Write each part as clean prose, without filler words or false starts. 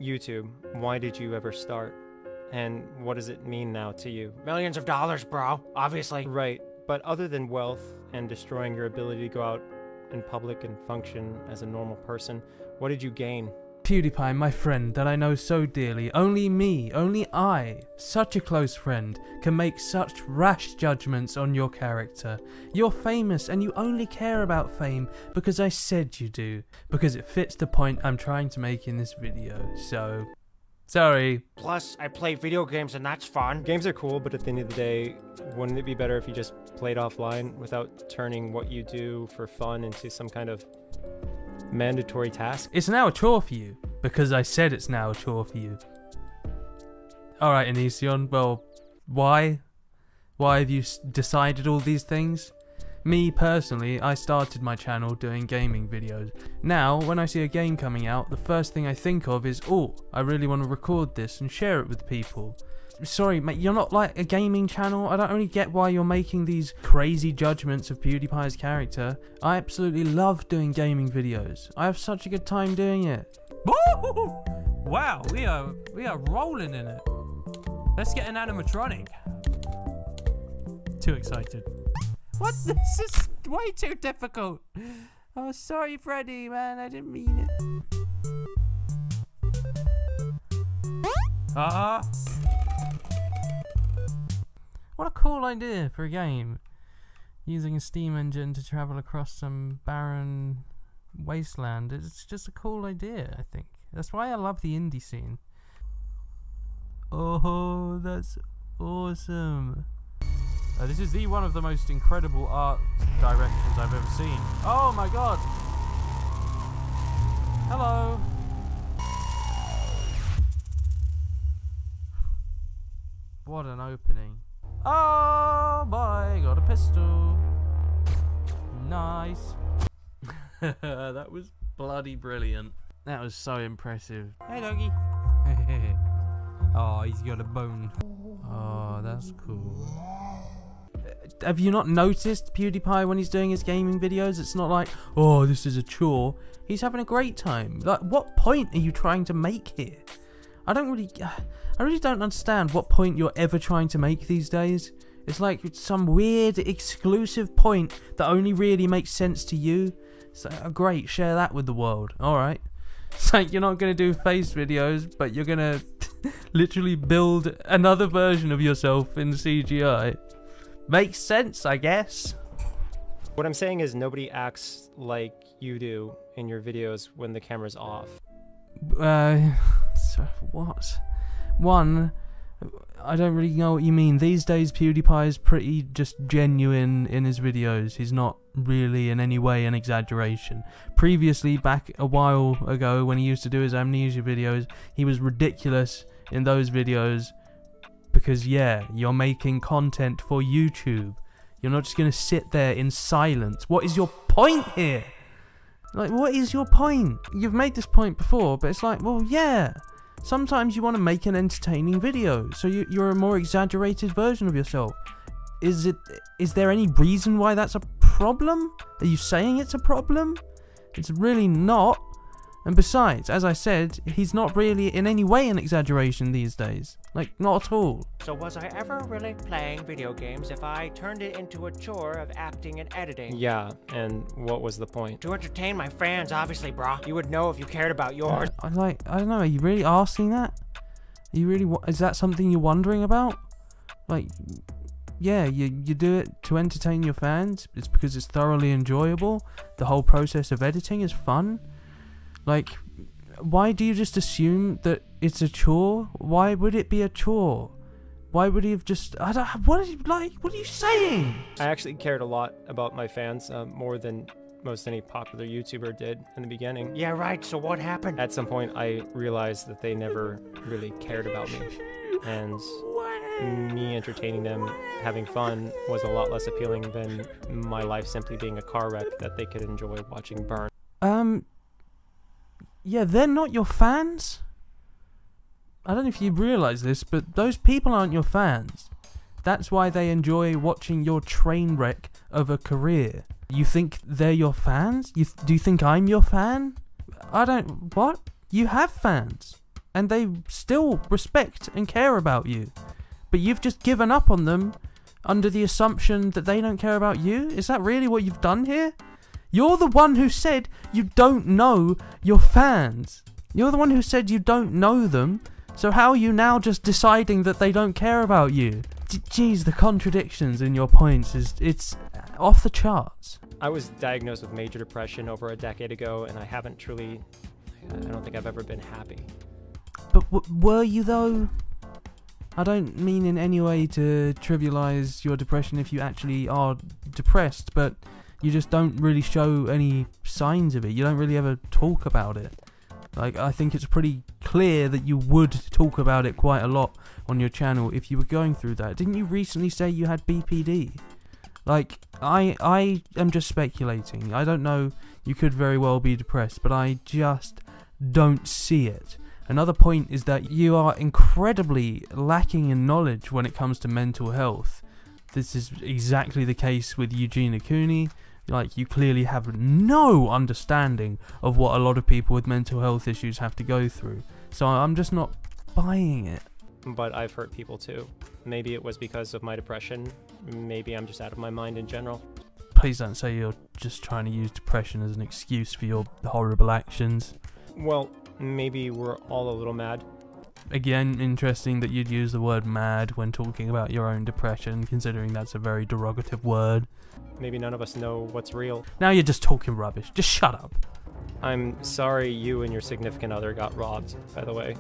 YouTube, why did you ever start? And what does it mean now to you? Millions of dollars, bro, obviously. Right, but other than wealth and destroying your ability to go out in public and function as a normal person, what did you gain? PewDiePie, my friend that I know so dearly, only me, only I, such a close friend, can make such rash judgments on your character. You're famous and you only care about fame because I said you do, because it fits the point I'm trying to make in this video, so... sorry. Plus, I play video games and that's fun. Games are cool, but at the end of the day, wouldn't it be better if you just played offline without turning what you do for fun into some kind of mandatory task? It's now a chore for you, because I said it's now a chore for you. Alright, Onision, well, why? Why have you decided all these things? Me, personally, I started my channel doing gaming videos. Now, when I see a game coming out, the first thing I think of is, oh, I really want to record this and share it with people. Sorry, mate, you're not like a gaming channel. I don't really get why you're making these crazy judgments of PewDiePie's character. I absolutely love doing gaming videos. I have such a good time doing it. Woo! Wow, we are rolling in it. Let's get an animatronic. Too excited. What? This is way too difficult. Oh, sorry, Freddy, man. I didn't mean it. What a cool idea for a game. Using a steam engine to travel across some barren wasteland. It's just a cool idea, I think. That's why I love the indie scene. Oh, that's awesome. This is one of the most incredible art directions I've ever seen. Oh my god! Hello! What an opening. Oh boy, got a pistol. Nice. That was bloody brilliant. That was so impressive. Hey doggy. Oh, he's got a bone. Oh, that's cool. Have you not noticed PewDiePie when he's doing his gaming videos? It's not like, oh, this is a chore. He's having a great time. Like, what point are you trying to make here? I really don't understand what point you're ever trying to make these days. It's like some weird exclusive point that only really makes sense to you. So, great, share that with the world. Alright. It's like you're not going to do face videos, but you're going to literally build another version of yourself in CGI. Makes sense, I guess. What I'm saying is nobody acts like you do in your videos when the camera's off. So what? One, I don't really know what you mean. These days PewDiePie is pretty just genuine in his videos. He's not really in any way an exaggeration. Previously, back a while ago when he used to do his amnesia videos, he was ridiculous in those videos. Because yeah, you're making content for YouTube. You're not just going to sit there in silence. What is your point here? Like, what is your point? You've made this point before, but it's like, well, yeah. Sometimes you want to make an entertaining video, so you're a more exaggerated version of yourself. Is there any reason why that's a problem? Are you saying it's a problem? It's really not. And besides, as I said, he's not really in any way an exaggeration these days. Like, not at all. So was I ever really playing video games if I turned it into a chore of acting and editing? Yeah, and what was the point? To entertain my fans, obviously, bro. You would know if you cared about yours. I don't know, are you really asking that? Are you really, is that something you're wondering about? Like, yeah, you do it to entertain your fans. It's because it's thoroughly enjoyable. The whole process of editing is fun. Like, why do you just assume that it's a chore? Why would it be a chore? Why would he have just... what are you saying? I actually cared a lot about my fans, more than most any popular YouTuber did in the beginning. Yeah, right, so what happened? At some point, I realized that they never really cared about me. And me entertaining them, having fun, was a lot less appealing than my life simply being a car wreck that they could enjoy watching burn. Yeah, they're not your fans? I don't know if you realise this, but those people aren't your fans. That's why they enjoy watching your train wreck of a career. You think they're your fans? Do you think I'm your fan? I don't... What? You have fans. and they still respect and care about you. But you've just given up on them under the assumption that they don't care about you? Is that really what you've done here? You're the one who said you don't know your fans. You're the one who said you don't know them. So how are you now just deciding that they don't care about you? Jeez, the contradictions in your points it's off the charts. I was diagnosed with major depression over a decade ago, and I don't think I've ever been happy. But were you though? I don't mean in any way to trivialize your depression if you actually are depressed, but you just don't really show any signs of it. You don't really ever talk about it. Like, I think it's pretty clear that you would talk about it quite a lot on your channel if you were going through that. Didn't you recently say you had BPD? Like, I am just speculating. I don't know, you could very well be depressed, but I just don't see it. Another point is that you are incredibly lacking in knowledge when it comes to mental health. This is exactly the case with Eugene Cooney. Like, you clearly have no understanding of what a lot of people with mental health issues have to go through. So I'm just not buying it. But I've hurt people too. Maybe it was because of my depression. Maybe I'm just out of my mind in general. Please don't say you're just trying to use depression as an excuse for your horrible actions. Well, maybe we're all a little mad. Again, interesting that you'd use the word mad when talking about your own depression, considering that's a very derogative word. Maybe none of us know what's real. Now you're just talking rubbish. Just shut up. I'm sorry you and your significant other got robbed, by the way.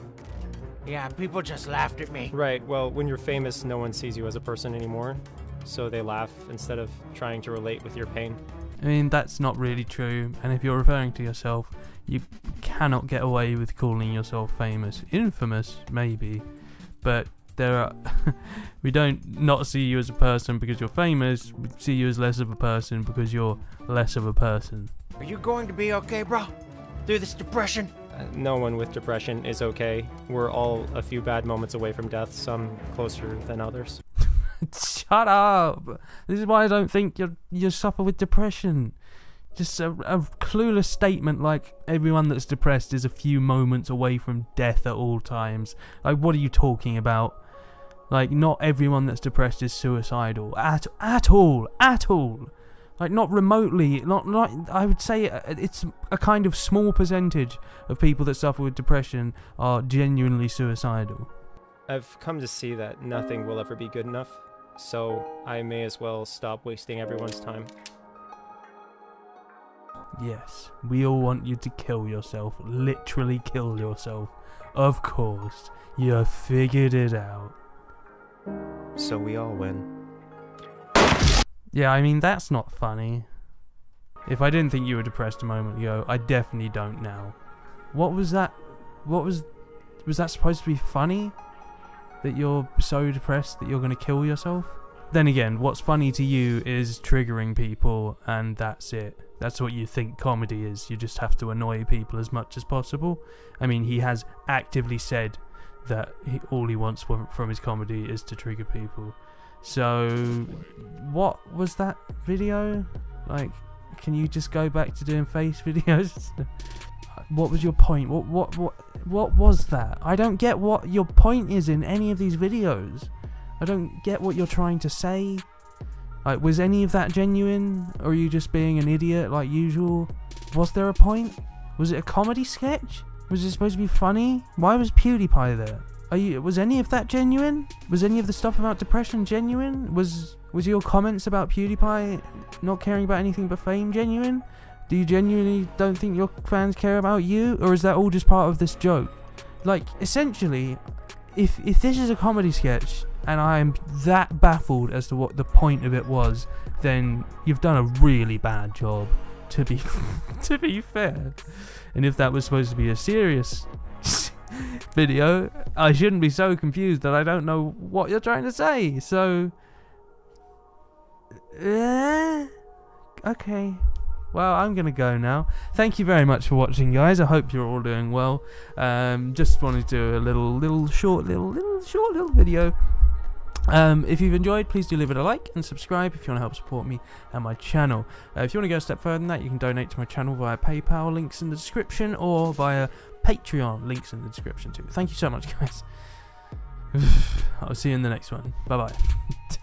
Yeah, people just laughed at me. Right, well, when you're famous, no one sees you as a person anymore. So they laugh instead of trying to relate with your pain. I mean, that's not really true, and if you're referring to yourself, you cannot get away with calling yourself famous. Infamous, maybe, but there are we don't not see you as a person because you're famous. We see you as less of a person because you're less of a person. Are you going to be okay, bro? Through this depression? No one with depression is okay. We're all a few bad moments away from death, some closer than others. Shut up! This is why I don't think you suffer with depression. Just a clueless statement like everyone that's depressed is a few moments away from death at all times. Like, what are you talking about? Like, not everyone that's depressed is suicidal at all. Like, not remotely. Not I would say it's a kind of small percentage of people that suffer with depression are genuinely suicidal. I've come to see that nothing will ever be good enough, so I may as well stop wasting everyone's time. Yes, we all want you to kill yourself. Literally kill yourself. Of course, you figured it out. So we all win. Yeah, I mean, that's not funny. If I didn't think you were depressed a moment ago, I definitely don't now. What was that? Was that supposed to be funny? That you're so depressed that you're going to kill yourself? Then again, what's funny to you is triggering people, and that's it. That's what you think comedy is. You just have to annoy people as much as possible. I mean, he has actively said that all he wants from his comedy is to trigger people. So, what was that video? Like, can you just go back to doing face videos? What was your point? What was that? I don't get what your point is in any of these videos. I don't get what you're trying to say. Like, was any of that genuine? Or are you just being an idiot like usual? Was there a point? Was it a comedy sketch? Was it supposed to be funny? Why was PewDiePie there? Was any of that genuine? Was any of the stuff about depression genuine? Was your comments about PewDiePie not caring about anything but fame genuine? Do you genuinely don't think your fans care about you? Or is that all just part of this joke? Like, essentially, if this is a comedy sketch and I am that baffled as to what the point of it was, then you've done a really bad job, to be fair. And if that was supposed to be a serious video, I shouldn't be so confused that I don't know what you're trying to say. So, okay. Well, I'm going to go now. Thank you very much for watching, guys. I hope you're all doing well. Just wanted to do a short little video. If you've enjoyed, please do leave it a like and subscribe if you want to help support me and my channel. If you want to go a step further than that, you can donate to my channel via PayPal, links in the description, or via Patreon, links in the description too. Thank you so much, guys. I'll see you in the next one. Bye bye.